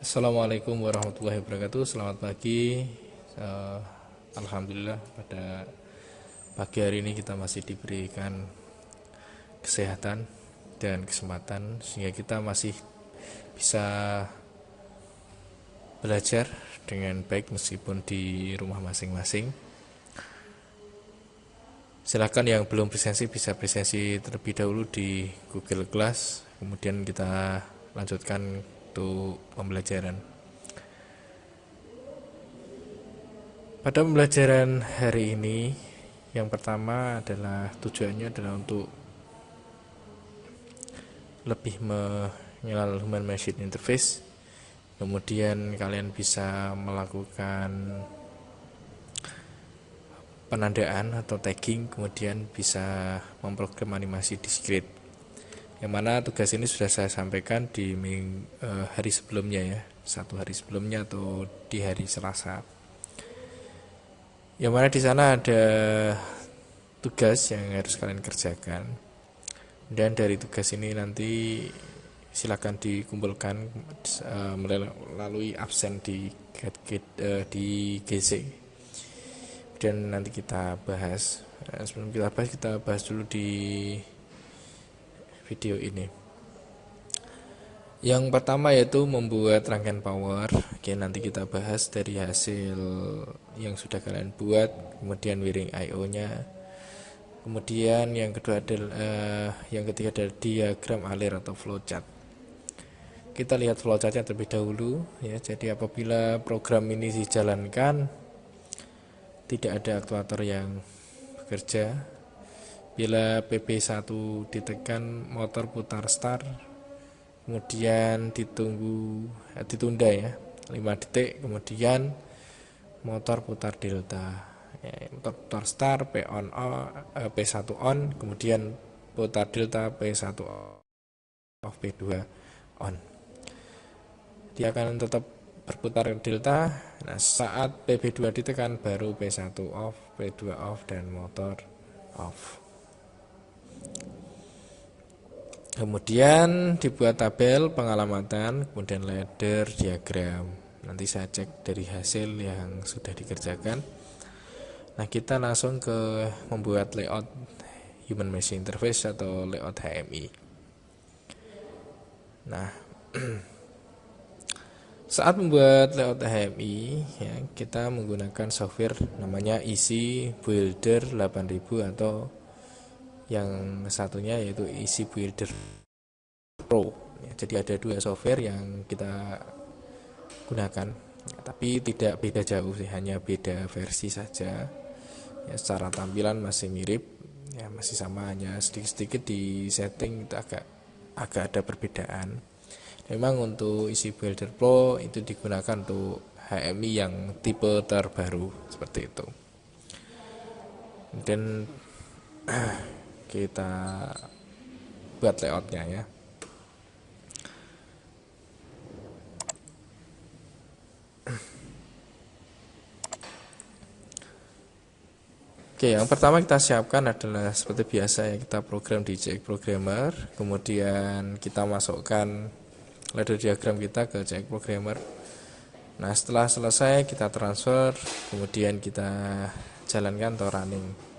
Assalamualaikum warahmatullahi wabarakatuh. Selamat pagi. Eh, Alhamdulillah pada pagi hari ini kita masih diberikan kesehatan dan kesempatan sehingga kita masih bisa belajar dengan baik meskipun di rumah masing-masing. Silakan yang belum presensi bisa presensi terlebih dahulu di Google Class, kemudian kita lanjutkan untuk pembelajaran. Pada pembelajaran hari ini, yang pertama adalah tujuannya adalah untuk lebih mengenal Human Machine Interface. Kemudian kalian bisa melakukan penandaan atau tagging, kemudian bisa memprogram animasi discrete. Yang mana tugas ini sudah saya sampaikan di hari sebelumnya ya, satu hari sebelumnya atau di hari Selasa. Yang mana di sana ada tugas yang harus kalian kerjakan, dan dari tugas ini nanti silakan dikumpulkan melalui absen di GC, dan nanti kita bahas. Sebelum kita bahas dulu di video ini. Yang pertama yaitu membuat rangkaian power. Oke, nanti kita bahas dari hasil yang sudah kalian buat, kemudian wiring IO-nya. Kemudian yang ketiga adalah diagram alir atau flowchart. Kita lihat flowchartnya terlebih dahulu ya. Jadi apabila program ini dijalankan, tidak ada aktuator yang bekerja. Bila PB1 ditekan, motor putar start, kemudian ditunda ya 5 detik, kemudian motor putar delta ya, motor putar start P1 on, kemudian putar delta P1 off, P2 on. Dia akan tetap berputar delta. Nah, saat PB2 ditekan baru P1 off, P2 off, dan motor off. Kemudian dibuat tabel pengalamatan, kemudian ladder diagram. Nanti saya cek dari hasil yang sudah dikerjakan. Nah, kita langsung ke membuat layout Human Machine Interface atau layout HMI. Nah, saat membuat layout HMI ya, kita menggunakan software namanya Easy Builder 8000 atau yang satunya yaitu Easy Builder Pro ya. Jadi ada dua software yang kita gunakan ya, tapi tidak beda jauh sih, hanya beda versi saja ya. Secara tampilan masih mirip ya, masih sama, hanya sedikit-sedikit di setting itu agak ada perbedaan. Memang untuk Easy Builder Pro itu digunakan untuk HMI yang tipe terbaru seperti itu. Dan kita buat layoutnya ya. Oke, yang pertama kita siapkan adalah seperti biasa ya, kita program di CX Programmer, kemudian kita masukkan ladder diagram kita ke CX Programmer. Nah, setelah selesai kita transfer, kemudian kita jalankan atau running.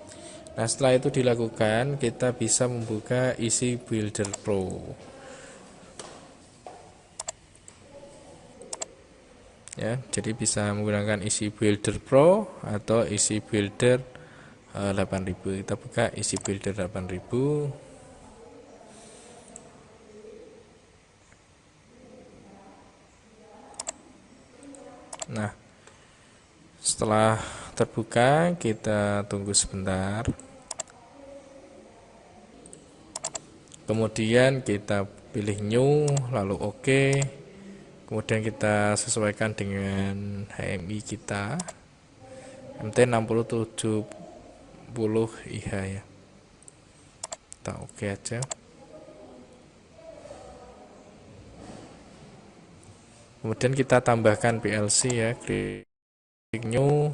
Nah, setelah itu dilakukan, kita bisa membuka Easy Builder Pro. Ya, jadi bisa menggunakan Easy Builder Pro atau Easy Builder 8000. Kita buka Easy Builder 8000. Nah, setelah terbuka, kita tunggu sebentar. Kemudian kita pilih new, lalu OK. Kemudian kita sesuaikan dengan HMI kita, MT6070 IH ya. Kita OK aja. Kemudian kita tambahkan PLC ya, klik new,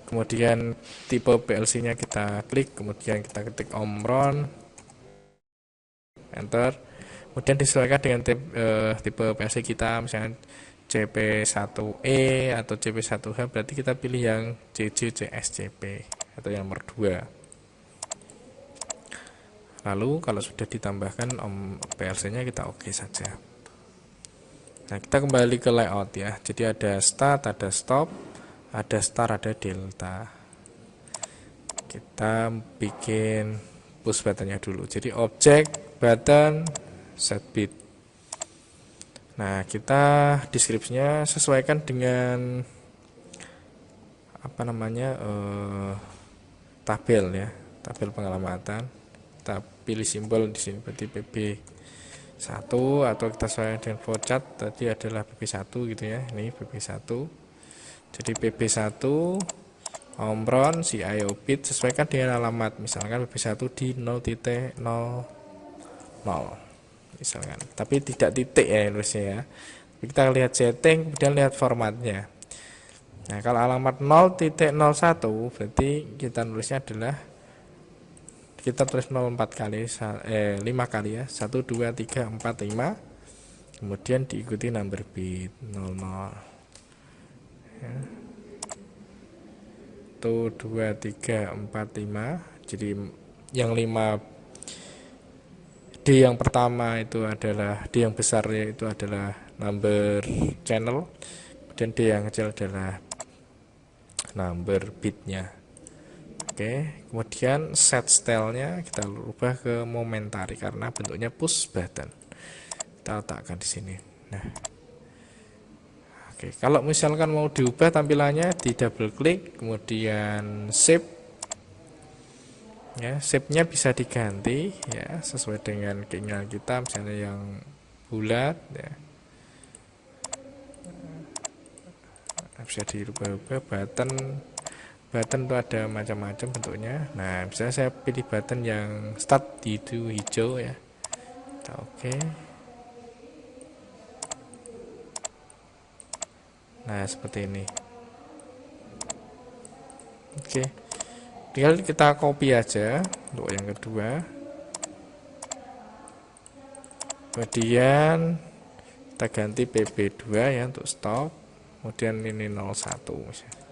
kemudian tipe PLC-nya kita klik, kemudian kita ketik Omron, enter. Kemudian disesuaikan dengan tipe PLC kita, misalnya CP1E atau CP1H, berarti kita pilih yang CJCSCP atau yang nomor 2. Lalu kalau sudah ditambahkan PLC-nya kita oke saja. Nah, kita kembali ke layout ya. Jadi ada start, ada stop, ada start, ada delta. Kita bikin push buttonnya dulu. Jadi object, button, set bit. Nah, kita deskripsinya sesuaikan dengan apa namanya tabel ya, tabel pengalamatan. Kita pilih simbol di sini berarti PB1 atau kita sesuaikan dengan flowchart tadi adalah PB1 gitu ya. Ini PB1. Jadi PB1 omron si IO bit sesuaikan dengan alamat, misalkan PB1 di 0.00 misalkan, tapi tidak titik ya nulisnya ya. Kita lihat setting, kemudian lihat formatnya. Nah, kalau alamat 0.01 berarti kita nulisnya adalah kita tulis 04 kali 5 kali ya, 1 2 3 4 5, kemudian diikuti number bit 00 ya. 1 2 3 4 5. Jadi yang 5 D yang pertama itu adalah D yang besar itu adalah number channel, kemudian D yang kecil adalah number bitnya. Oke, kemudian set stylenya kita ubah ke momentary karena bentuknya push button. Kita letakkan di sini. Nah, oke, kalau misalkan mau diubah tampilannya di double klik, kemudian save. Ya, shape-nya bisa diganti ya sesuai dengan keinginan kita, misalnya yang bulat ya. Bisa dirubah-ubah. Button itu ada macam-macam bentuknya. Nah, misalnya saya pilih button yang start di hijau ya. Oke. Nah, seperti ini. Oke. Tinggal kita copy aja untuk yang kedua. Kemudian kita ganti PB2 ya untuk stop. Kemudian ini 01 misalnya.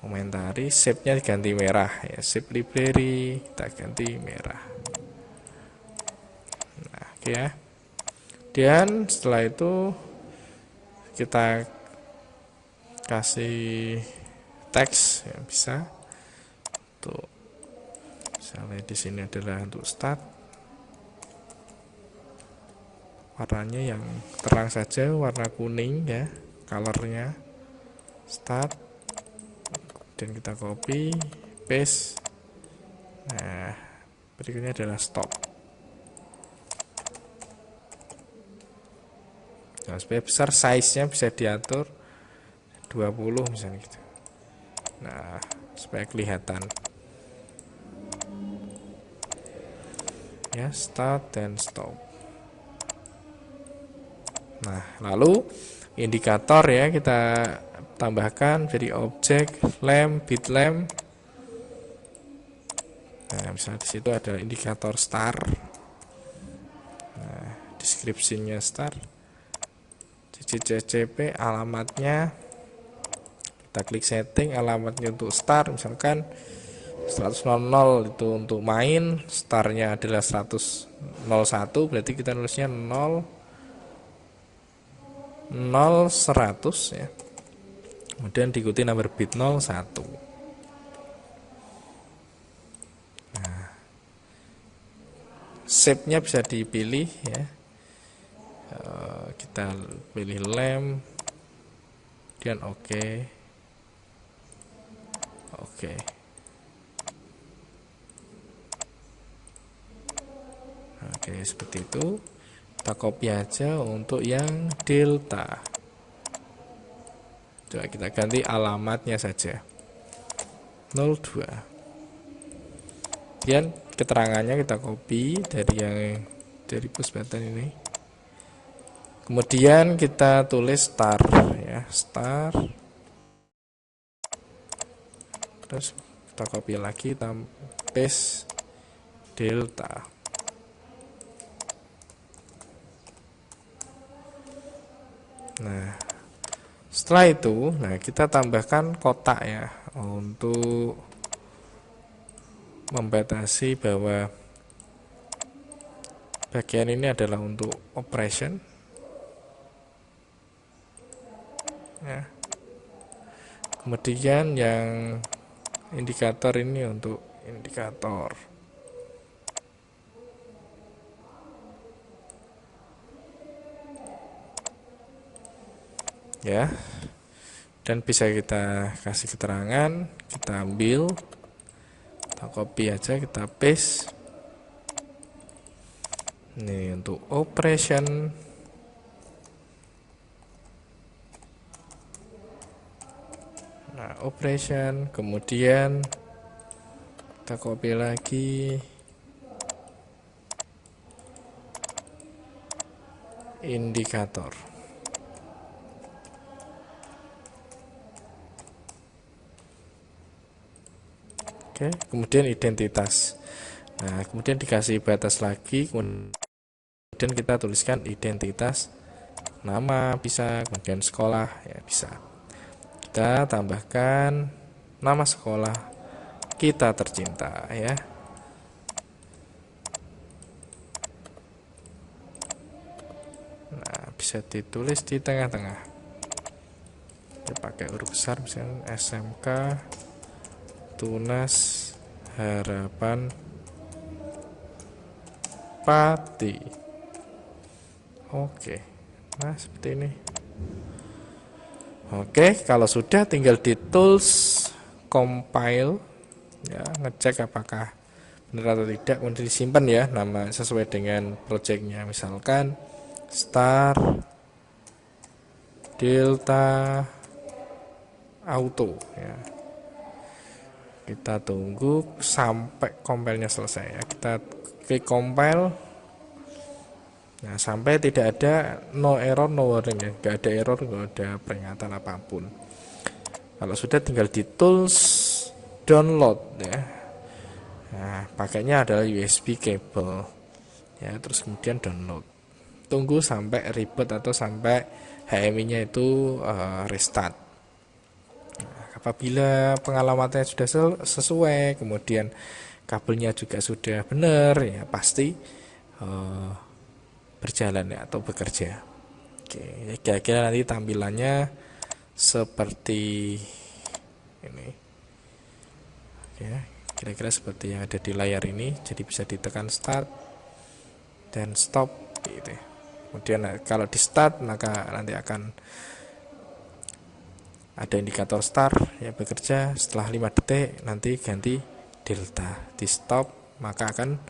Momentary, shape-nya diganti merah ya. Shape library kita ganti merah. Nah, oke ya. Dan setelah itu kita kasih teks ya, bisa. Untuk misalnya di sini adalah untuk start, warnanya yang terang saja, warna kuning ya, colornya start. Dan kita copy paste. Nah, berikutnya adalah stop. Nah, supaya besar, size nya bisa diatur 20 misalnya gitu. Nah, supaya kelihatan ya, start dan stop. Nah, lalu indikator ya kita tambahkan jadi objek lamp, bit lamp. Nah, misalnya di situ ada indikator star. Nah, deskripsinya star. CCCP alamatnya kita klik setting, alamatnya untuk star misalkan 100.00 itu untuk main, startnya adalah 100.01, berarti kita nulisnya 0.100 ya. Kemudian diikuti nomor bit 01. Nah, shape-nya bisa dipilih ya. Kita pilih lamp, kemudian oke. Oke, seperti itu. Kita copy aja untuk yang delta. Coba kita ganti alamatnya saja 02. Kemudian keterangannya kita copy dari push button ini. Kemudian kita tulis star ya, star. Terus kita copy lagi, kita paste delta. Nah, Setelah itu, nah kita tambahkan kotak ya untuk membatasi bahwa bagian ini adalah untuk operation ya. Kemudian yang indikator ini untuk indikator ya, dan bisa kita kasih keterangan, kita ambil, kita copy aja, kita paste. Ini untuk operation. Nah, operation, kemudian kita copy lagi indikator. Oke, kemudian identitas. Nah, kemudian dikasih batas lagi, kemudian kita tuliskan identitas, nama bisa, kemudian sekolah ya bisa. Kita tambahkan nama sekolah kita tercinta ya. Nah, bisa ditulis di tengah-tengah. Kita pakai huruf besar misalnya SMK Tunas Harapan Pati. Oke, nah seperti ini. Oke, kalau sudah tinggal di tools compile ya, ngecek apakah benar atau tidak, kemudian disimpan ya nama sesuai dengan projectnya, misalkan star delta auto ya. Kita tunggu sampai compile-nya selesai ya. Kita klik compile. Nah, sampai tidak ada no error, no warning ya. Nggak ada error, nggak ada peringatan apapun. Kalau sudah tinggal di tools download ya. Nah, pakainya adalah USB cable. Ya, terus kemudian download. Tunggu sampai reboot atau sampai HMI-nya itu restart. Apabila pengalamannya sudah sesuai, kemudian kabelnya juga sudah benar, ya pasti berjalan ya atau bekerja. Oke, kira-kira nanti tampilannya seperti ini. Oke, kira-kira seperti yang ada di layar ini. Jadi bisa ditekan start dan stop gitu ya. Kemudian kalau di start maka nanti akan ada indikator start ya bekerja, setelah 5 detik nanti ganti delta, di stop maka akan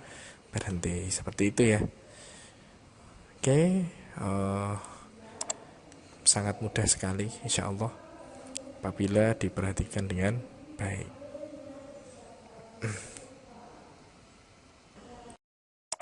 berhenti, seperti itu ya. Oke, sangat mudah sekali insya Allah apabila diperhatikan dengan baik.